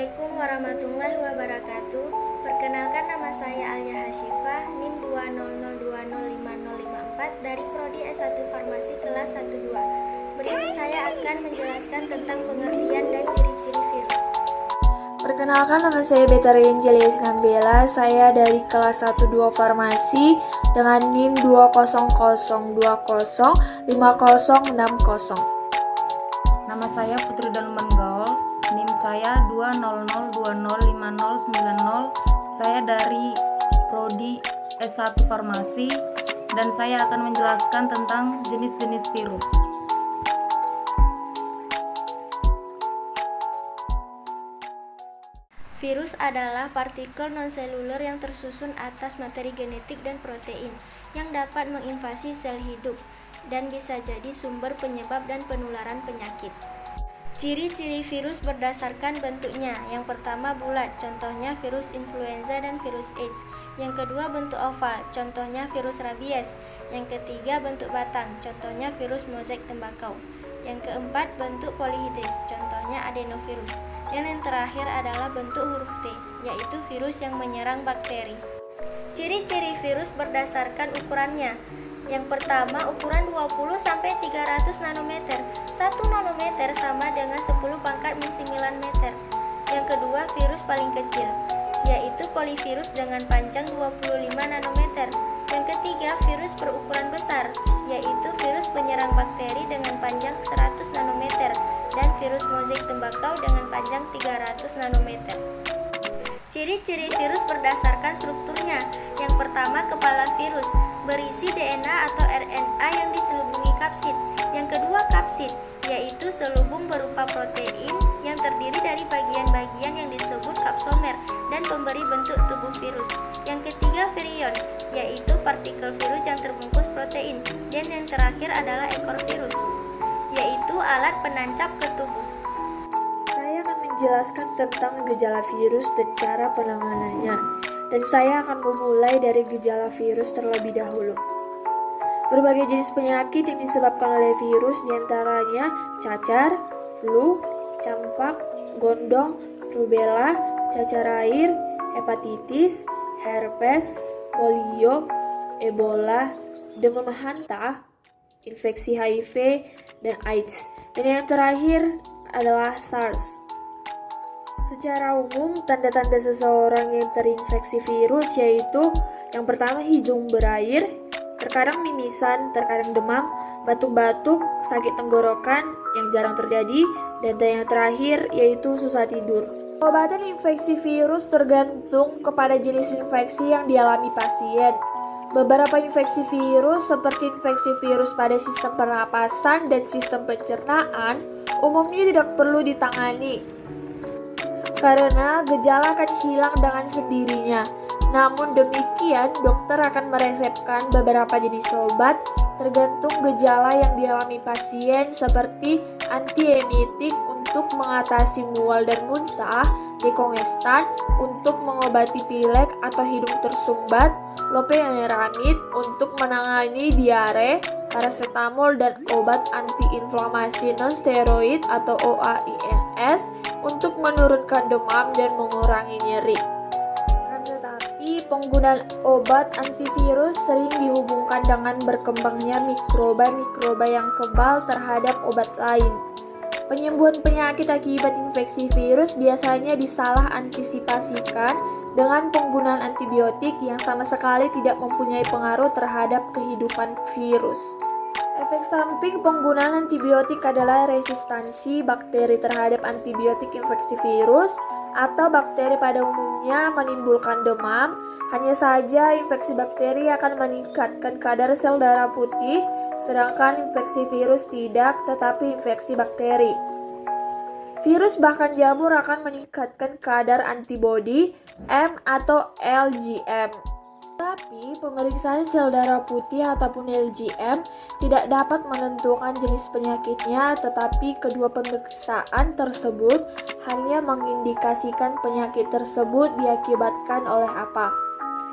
Assalamualaikum warahmatullahi wabarakatuh. Perkenalkan, nama saya Alia Hasyifah, NIM 200205054 dari Prodi S1 Farmasi kelas 12. Berikut saya akan menjelaskan tentang pengertian dan ciri-ciri virus. Perkenalkan, nama saya Betari Angelia Sinambela. Saya dari kelas 12 Farmasi dengan NIM 200205060. Nama saya Putri Danuman Gaul, NIM saya 200205090. Saya dari Prodi S1 Farmasi dan saya akan menjelaskan tentang jenis-jenis virus. Virus adalah partikel non-seluler yang tersusun atas materi genetik dan protein yang dapat menginvasi sel hidup dan bisa jadi sumber penyebab dan penularan penyakit. Ciri-ciri virus berdasarkan bentuknya. Yang pertama bulat, contohnya virus influenza dan virus AIDS. Yang kedua bentuk oval, contohnya virus rabies. Yang ketiga bentuk batang, contohnya virus mozaik tembakau. Yang keempat bentuk polyhedris, contohnya adenovirus. Dan yang terakhir adalah bentuk huruf T, yaitu virus yang menyerang bakteri. Ciri-ciri virus berdasarkan ukurannya. Yang pertama, ukuran 20-300 nanometer. 1 nanometer sama dengan 10 pangkat min 9 meter. Yang kedua, virus paling kecil, yaitu polivirus dengan panjang 25 nanometer. Yang ketiga, virus berukuran besar, yaitu virus penyerang bakteri dengan panjang 100 nanometer dan virus mozaik tembakau dengan panjang 300 nanometer. Ciri-ciri virus berdasarkan strukturnya. Yang pertama, kepala virus berisi DNA atau RNA yang diselubungi kapsid. Yang kedua, kapsid, yaitu selubung berupa protein yang terdiri dari bagian-bagian yang disebut kapsomer dan pemberi bentuk tubuh virus. Yang ketiga, virion, yaitu partikel virus yang terbungkus protein. Dan yang terakhir adalah ekor virus, yaitu alat penancap ke tubuh. Saya akan menjelaskan tentang gejala virus dan cara penanganannya. Dan saya akan memulai dari gejala virus terlebih dahulu. Berbagai jenis penyakit yang disebabkan oleh virus diantaranya cacar, flu, campak, gondong, rubella, cacar air, hepatitis, herpes, polio, ebola, demam hanta, infeksi HIV, dan AIDS. Dan yang terakhir adalah SARS. Secara umum, tanda-tanda seseorang yang terinfeksi virus yaitu yang pertama, hidung berair, terkadang mimisan, terkadang demam, batuk-batuk, sakit tenggorokan yang jarang terjadi, dan yang terakhir yaitu susah tidur. Pengobatan infeksi virus tergantung kepada jenis infeksi yang dialami pasien. Beberapa infeksi virus seperti infeksi virus pada sistem pernapasan dan sistem pencernaan umumnya tidak perlu ditangani karena gejala akan hilang dengan sendirinya. Namun demikian, dokter akan meresepkan beberapa jenis obat tergantung gejala yang dialami pasien seperti antiemitik untuk mengatasi mual dan muntah, dekongestan untuk mengobati pilek atau hidung tersumbat, loperamid untuk menangani diare, paracetamol dan obat antiinflamasi non-steroid atau OAINS untuk menurunkan demam dan mengurangi nyeri. Tetapi penggunaan obat antivirus sering dihubungkan dengan berkembangnya mikroba yang kebal terhadap obat lain. Penyembuhan penyakit akibat infeksi virus biasanya disalah antisipasikan dengan penggunaan antibiotik yang sama sekali tidak mempunyai pengaruh terhadap kehidupan virus. Efek samping penggunaan antibiotik adalah resistansi bakteri terhadap antibiotik infeksi virus atau bakteri pada umumnya menimbulkan demam. Hanya saja infeksi bakteri akan meningkatkan kadar sel darah putih, sedangkan infeksi virus tidak, tetapi infeksi bakteri. Virus bahkan jamur akan meningkatkan kadar antibodi M atau LGM. Tapi pemeriksaan sel darah putih ataupun LGM tidak dapat menentukan jenis penyakitnya, tetapi kedua pemeriksaan tersebut hanya mengindikasikan penyakit tersebut diakibatkan oleh apa.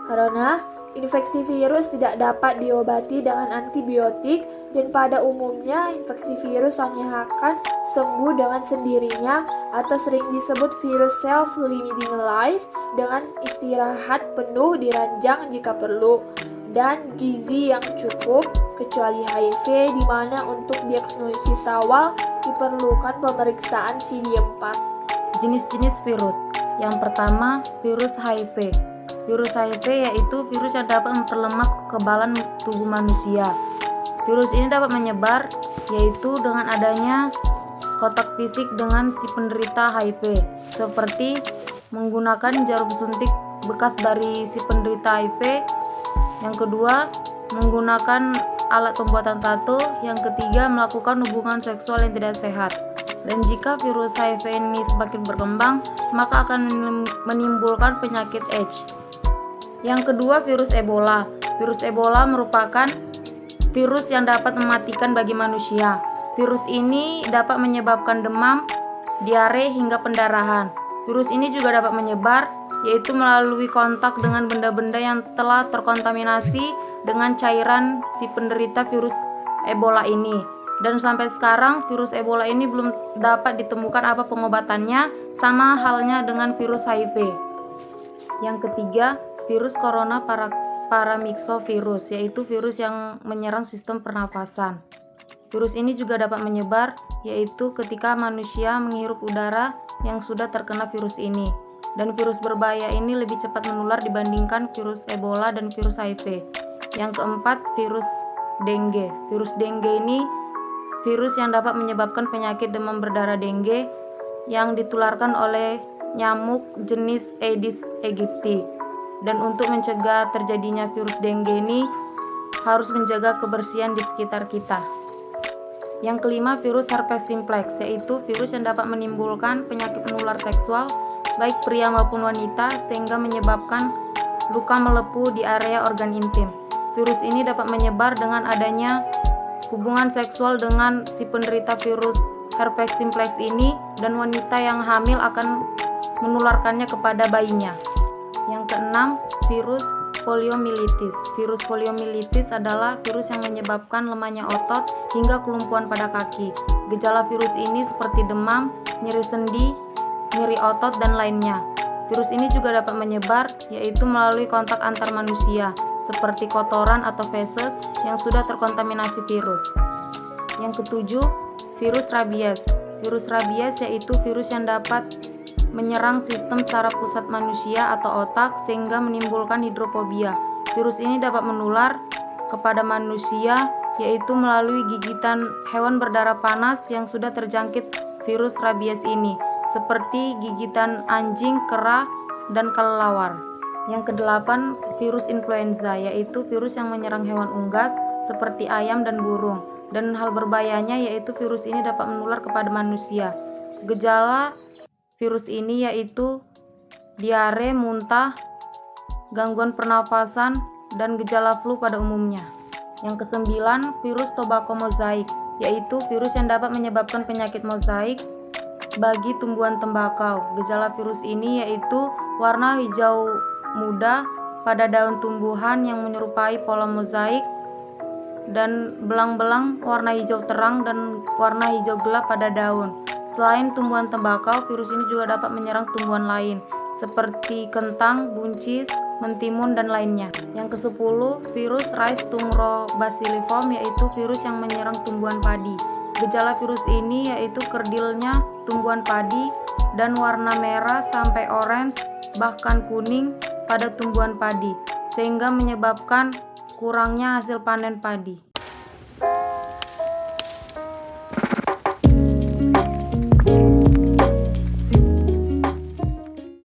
karena infeksi virus tidak dapat diobati dengan antibiotik dan pada umumnya infeksi virus hanya akan sembuh dengan sendirinya atau sering disebut virus self-limiting life dengan istirahat penuh di ranjang jika perlu dan gizi yang cukup kecuali HIV di mana untuk diagnosis awal diperlukan pemeriksaan CD4. Jenis-jenis virus. Yang pertama, virus HIV. Virus HIV yaitu virus yang dapat memperlemah kekebalan tubuh manusia. Virus ini dapat menyebar yaitu dengan adanya kontak fisik dengan si penderita HIV, seperti menggunakan jarum suntik bekas dari si penderita HIV. Yang kedua, menggunakan alat pembuatan tato. Yang ketiga, melakukan hubungan seksual yang tidak sehat. Dan jika virus HIV ini semakin berkembang, maka akan menimbulkan penyakit AIDS. Yang kedua, virus Ebola. Virus Ebola merupakan virus yang dapat mematikan bagi manusia. Virus ini dapat menyebabkan demam, diare, hingga pendarahan. Virus ini juga dapat menyebar, yaitu melalui kontak dengan benda-benda yang telah terkontaminasi dengan cairan si penderita virus Ebola ini. Dan sampai sekarang virus Ebola ini belum dapat ditemukan apa pengobatannya, sama halnya dengan virus HIV. Yang ketiga, virus corona paramyxovirus, yaitu virus yang menyerang sistem pernafasan. Virus ini juga dapat menyebar, yaitu ketika manusia menghirup udara yang sudah terkena virus ini. Dan virus berbahaya ini lebih cepat menular dibandingkan virus Ebola dan virus HIV. Yang keempat, virus dengue. Virus dengue ini virus yang dapat menyebabkan penyakit demam berdarah dengue yang ditularkan oleh nyamuk jenis Aedes aegypti. Dan untuk mencegah terjadinya virus dengue ini harus menjaga kebersihan di sekitar kita. Yang kelima, virus herpes simplex, yaitu virus yang dapat menimbulkan penyakit menular seksual baik pria maupun wanita sehingga menyebabkan luka melepuh di area organ intim. Virus ini dapat menyebar dengan adanya hubungan seksual dengan si penderita virus herpes simplex ini, dan wanita yang hamil akan menularkannya kepada bayinya. Yang keenam, virus poliomyelitis. Virus poliomyelitis adalah virus yang menyebabkan lemahnya otot hingga kelumpuhan pada kaki. Gejala virus ini seperti demam, nyeri sendi, nyeri otot, dan lainnya. Virus ini juga dapat menyebar yaitu melalui kontak antar manusia, seperti kotoran atau feses yang sudah terkontaminasi virus. Yang ketujuh, virus rabies. Virus rabies yaitu virus yang dapat menyerang sistem saraf pusat manusia atau otak sehingga menimbulkan hidrofobia. Virus ini dapat menular kepada manusia yaitu melalui gigitan hewan berdarah panas yang sudah terjangkit virus rabies ini, seperti gigitan anjing, kera, dan kelelawar. Yang kedelapan, virus influenza, yaitu virus yang menyerang hewan unggas seperti ayam dan burung. Dan hal berbahayanya yaitu virus ini dapat menular kepada manusia. Gejala virus ini yaitu diare, muntah, gangguan pernafasan, dan gejala flu pada umumnya. Yang kesembilan, virus tobacco mosaic, yaitu virus yang dapat menyebabkan penyakit mosaik bagi tumbuhan tembakau. Gejala virus ini yaitu warna hijau muda pada daun tumbuhan yang menyerupai pola mozaik, dan belang-belang warna hijau terang dan warna hijau gelap pada daun. Selain tumbuhan tembakau, virus ini juga dapat menyerang tumbuhan lain seperti kentang, buncis, mentimun, dan lainnya. Yang ke-10, virus Rhizostungro-bacilliform, yaitu virus yang menyerang tumbuhan padi. Gejala virus ini yaitu kerdilnya tumbuhan padi dan warna merah sampai orange bahkan kuning pada tumbuhan padi, sehingga menyebabkan kurangnya hasil panen padi.